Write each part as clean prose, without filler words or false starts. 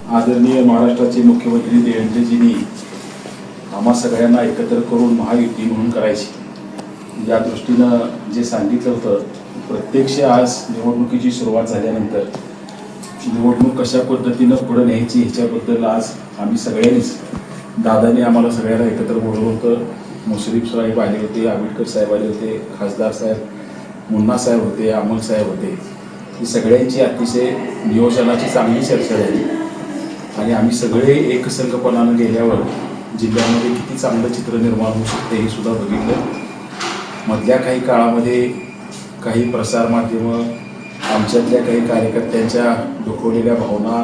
आदरणीय महाराष्ट्राचे मुख्यमंत्री देवेंद्रजींनी आम्हा सगळ्यांना एकत्र करून महायुती म्हणून करायची या दृष्टीनं जे सांगितलं होतं, प्रत्यक्ष आज निवडणुकीची सुरुवात झाल्यानंतर निवडणूक कशा पद्धतीनं पुढे न्यायची ह्याच्याबद्दल आज आम्ही सगळ्यांनीच, दादाने आम्हाला सगळ्यांना एकत्र बोलवलं होतं. मुश्रीफ साहेब आले होते, आंबेडकर साहेब आले होते, खासदार साहेब, मुन्ना साहेब होते, अमोल साहेब होते. ही सगळ्यांची अतिशय नियोजनाची चांगली चर्चा झाली आणि आम्ही सगळे एकसंघपणानं गेल्यावर जिल्ह्यामध्ये किती चांगलं चित्र निर्माण होऊ शकते हे सुद्धा बघितलं. मधल्या काही काळामध्ये काही प्रसारमाध्यमं, आमच्यातल्या काही कार्यकर्त्यांच्या दुखवलेल्या भावना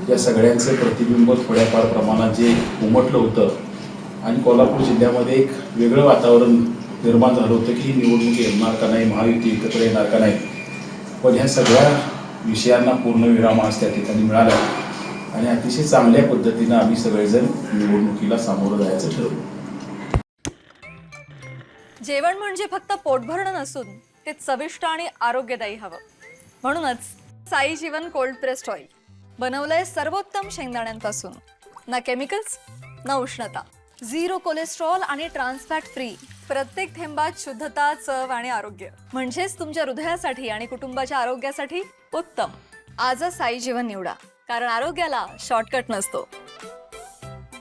या सगळ्यांचं प्रतिबिंब थोड्याफार प्रमाणात जे उमटलं होतं आणि कोल्हापूर जिल्ह्यामध्ये एक वेगळं वातावरण निर्माण झालं होतं की ही निवडणूक येणार का नाही, महायुती एकत्र येणार का नाही. पण ह्या सगळ्या विषयांना पूर्णविराम आज त्या ठिकाणी मिळाला आणि अतिशय चांगल्या पद्धतीनं आम्ही सगळेजण निवडणुकीला सामोरं जायचं ठरवलं. जेवण म्हणजे फक्त पोट भरणं नसून ते चविष्ट आणि आरोग्यदायी हवं. म्हणूनच साई जीवन कोल्ड प्रेस्ड ऑइल बनवलंय सर्वोत्तम शेंगदाण्यांपासून. ना केमिकल्स ना उष्णता, झिरो कोलेस्ट्रॉल आणि ट्रान्सफॅट फ्री. प्रत्येक थेंबात शुद्धता, चव आणि आरोग्य. म्हणजेच तुमच्या हृदयासाठी आणि कुटुंबाच्या आरोग्यासाठी उत्तम. आजच साई जीवन निवडा, कारण आरोग्याला शॉर्टकट नसतो.